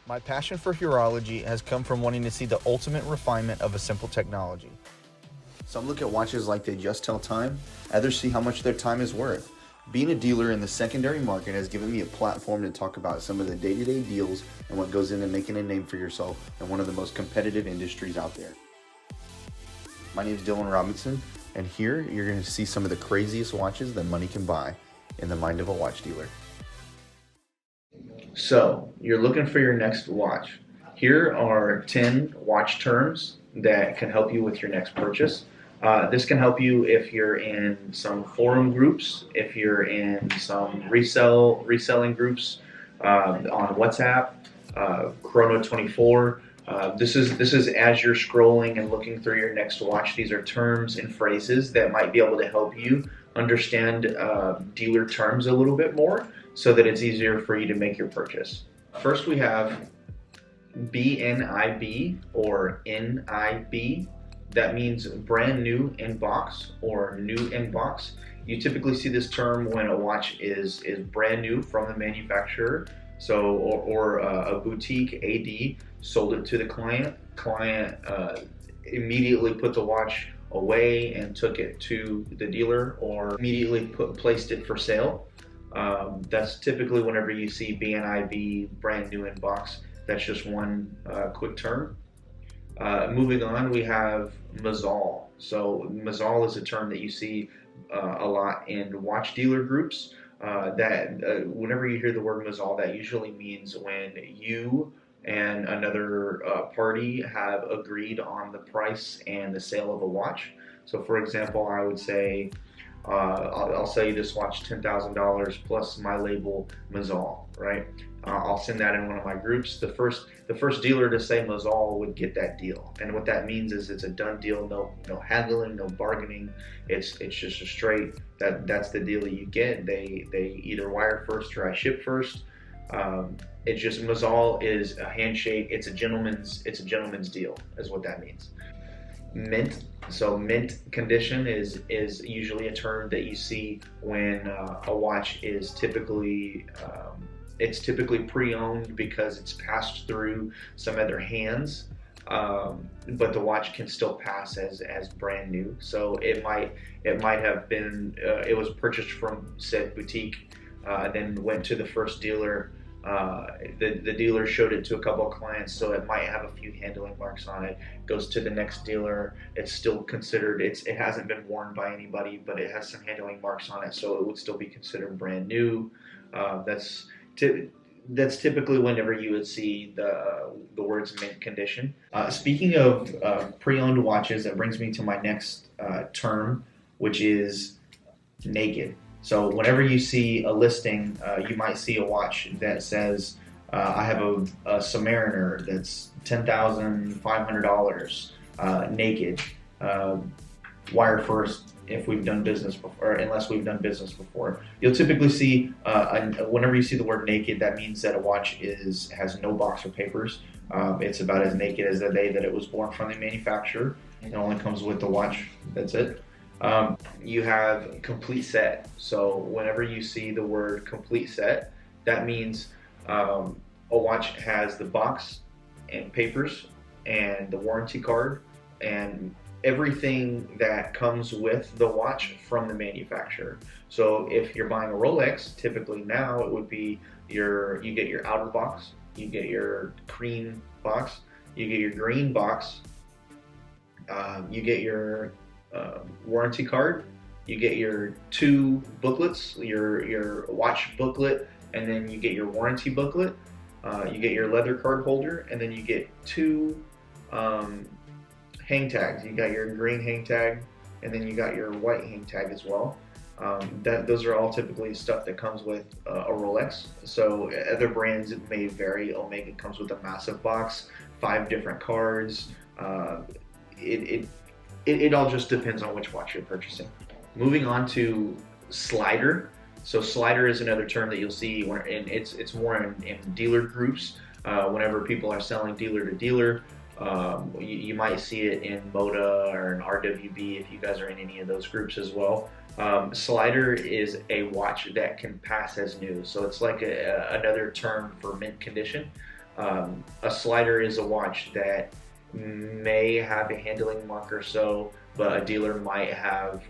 My passion for horology has come from wanting to see the ultimate refinement of a simple technology. Some look at watches like they just tell time, others see how much their time is worth. Being a dealer in the secondary market has given me a platform to talk about some of the day-to-day deals and what goes into making a name for yourself in one of the most competitive industries out there. My name is Dylan Robinson, and here you're going to see some of the craziest watches that money can buy in the mind of a watch dealer. So, you're looking for your next watch. Here are 10 watch terms that can help you with your next purchase. This can help you if you're in some forum groups, if you're in some reselling groups on WhatsApp, Chrono24. This is as you're scrolling and looking through your next watch. These are terms and phrases that might be able to help you understand dealer terms a little bit more, so that it's easier for you to make your purchase. First, we have BNIB or NIB. That means brand new in box or new in box. You typically see this term when a watch is brand new from the manufacturer. So, or a boutique AD sold it to the client. Client immediately put the watch away and took it to the dealer, or immediately placed it for sale. That's typically whenever you see BNIB, brand new in box. That's just one quick term. Moving on, we have Mazal. So Mazal is a term that you see a lot in watch dealer groups. Whenever you hear the word Mazal, that usually means when you and another party have agreed on the price and the sale of a watch. So for example, I would say, I'll sell you this watch $10,000 plus my label Mazal, right? I'll send that in one of my groups. The first dealer to say Mazal would get that deal, and what that means is it's a done deal. No haggling, no bargaining. It's just a straight that's the deal that you get. They either wire first or I ship first. It's just Mazal is a handshake. It's a gentleman's deal, is what that means. Mint. So mint condition is usually a term that you see when a watch is typically it's typically pre-owned because it's passed through some other hands, but the watch can still pass as brand new. So it might have been it was purchased from said boutique, then went to the first dealer. The dealer showed it to a couple of clients, so it might have a few handling marks on it. Goes to the next dealer, it's still considered, it hasn't been worn by anybody, but it has some handling marks on it, so it would still be considered brand new. That's typically whenever you would see the words mint condition. Speaking of pre-owned watches, that brings me to my next term, which is naked. So whenever you see a listing, you might see a watch that says, I have a Submariner that's $10,500 naked, wire first if we've done business before, or unless we've done business before. You'll typically see, whenever you see the word naked, that means that a watch has no box or papers. It's about as naked as the day that it was born from the manufacturer. It only comes with the watch, that's it. You have complete set. So whenever you see the word complete set, that means a watch has the box and papers and the warranty card and everything that comes with the watch from the manufacturer. So if you're buying a Rolex, typically now it would be you get your outer box, you get your cream box, you get your green box, you get your warranty card, you get your two booklets, your watch booklet, and then you get your warranty booklet, you get your leather card holder, and then you get two hang tags. You got your green hang tag, and then you got your white hang tag as well. Those are all typically stuff that comes with a Rolex. So other brands may vary. Omega comes with a massive box, 5 different cards. It all just depends on which watch you're purchasing. Moving on to slider. So slider is another term that you'll see, and it's more in dealer groups. Whenever people are selling dealer to dealer, you might see it in Moda or in RWB if you guys are in any of those groups as well. Slider is a watch that can pass as new, so it's like another term for mint condition. A slider is a watch that may have a handling mark or so, but a dealer might have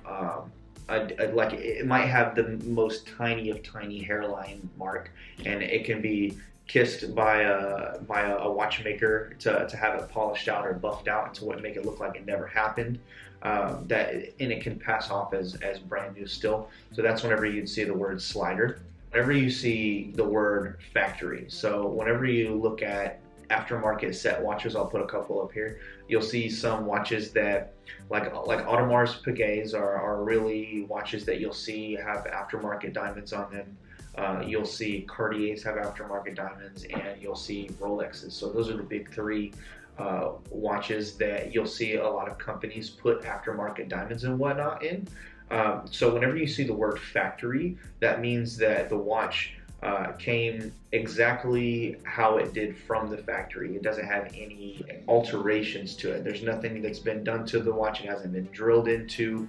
like it might have the most tiny of tiny hairline mark, and it can be kissed by a watchmaker to have it polished out or buffed out to make it look like it never happened. And it can pass off as brand new still. So that's whenever you'd see the word slider. Whenever you see the word factory, so whenever you look at aftermarket set watches, I'll put a couple up here. You'll see some watches that, like Audemars Piguets, are really watches that you'll see have aftermarket diamonds on them. You'll see Cartiers have aftermarket diamonds, and you'll see Rolexes. So those are the big three watches that you'll see a lot of companies put aftermarket diamonds and whatnot in. So whenever you see the word factory, that means that the watch came exactly how it did from the factory. It doesn't have any alterations to it. There's nothing that's been done to the watch. It hasn't been drilled into.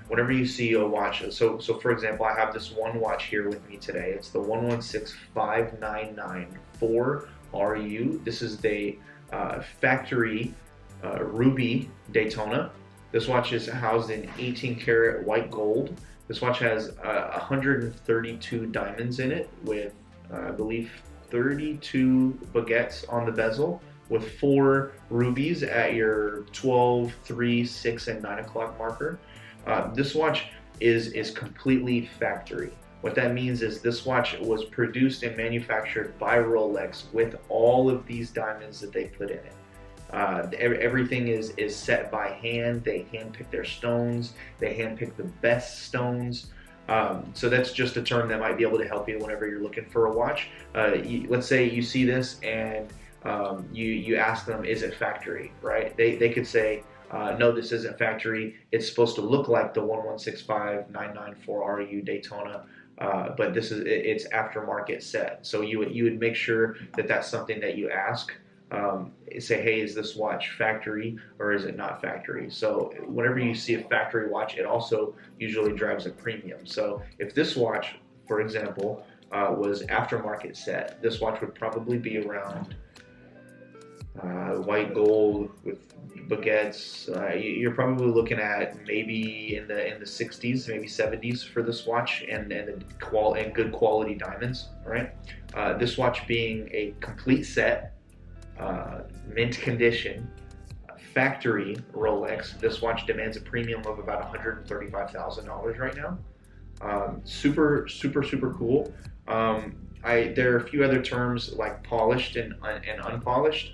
Whenever you see a watch, so for example, I have this one watch here with me today. It's the 116599-4RU. This is the factory ruby Daytona. This watch is housed in 18 karat white gold. This watch has 132 diamonds in it with, I believe, 32 baguettes on the bezel with 4 rubies at your 12, 3, 6, and 9 o'clock marker. This watch is completely factory. What that means is this watch was produced and manufactured by Rolex with all of these diamonds that they put in it. Everything is set by hand. They handpick their stones. They handpick the best stones. So that's just a term that might be able to help you whenever you're looking for a watch. Let's say you see this and you ask them, is it factory, right? They could say, no, this isn't factory. It's supposed to look like the 1165994RU Daytona, but it's aftermarket set. So you would make sure that that's something that you ask. Say, hey, is this watch factory or is it not factory? So whenever you see a factory watch, it also usually drives a premium. So if this watch, for example, was aftermarket set, this watch would probably be around white gold with baguettes. You're probably looking at maybe in the 60s, maybe 70s for this watch, and good quality diamonds. Right? This watch being a complete set. Mint condition, factory Rolex. This watch demands a premium of about $135,000 right now. Super cool. There are a few other terms like polished and unpolished.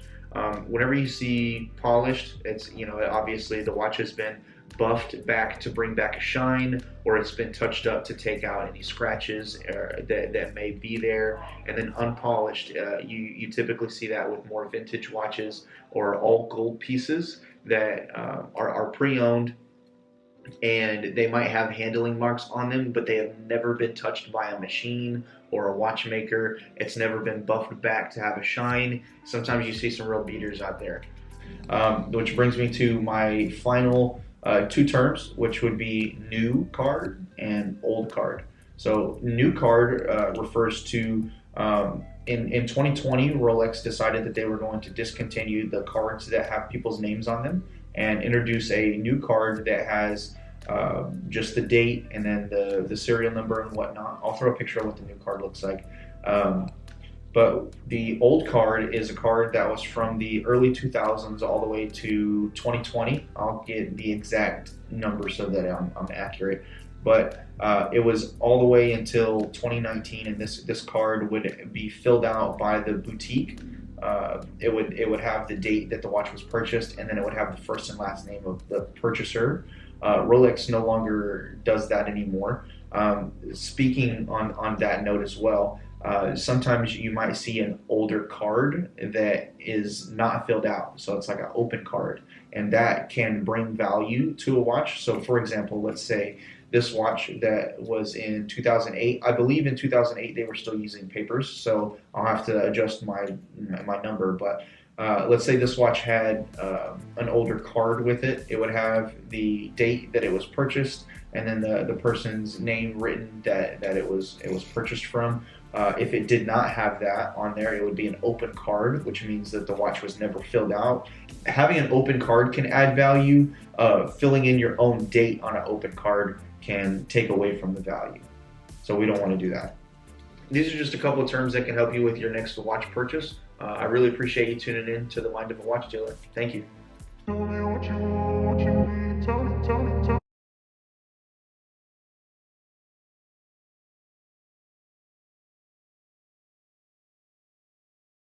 Whenever you see polished, it's, obviously the watch has been buffed back to bring back a shine, or it's been touched up to take out any scratches that may be there. And then unpolished, you typically see that with more vintage watches or all gold pieces that are pre-owned, and they might have handling marks on them, but they have never been touched by a machine or a watchmaker. It's never been buffed back to have a shine. Sometimes you see some real beaters out there. Which brings me to my final two terms, which would be new card and old card. So new card refers to, in 2020, Rolex decided that they were going to discontinue the cards that have people's names on them and introduce a new card that has just the date and then the serial number and whatnot. I'll throw a picture of what the new card looks like. But the old card is a card that was from the early 2000s all the way to 2020. I'll get the exact number so that I'm accurate. But it was all the way until 2019, and this card would be filled out by the boutique. It would have the date that the watch was purchased, and then it would have the first and last name of the purchaser. Rolex no longer does that anymore. Speaking on that note as well, sometimes you might see an older card that is not filled out, so it's like an open card, and that can bring value to a watch. So for example, let's say this watch that was in 2008, I believe in 2008 they were still using papers, so I'll have to adjust my number, but let's say this watch had an older card with it. It would have the date that it was purchased, and then the person's name written that it was purchased from. If it did not have that on there, it would be an open card, which means that the watch was never filled out. Having an open card can add value. Filling in your own date on an open card can take away from the value. So we don't want to do that. These are just a couple of terms that can help you with your next watch purchase. I really appreciate you tuning in to the Mind of a Watch Dealer. Thank you.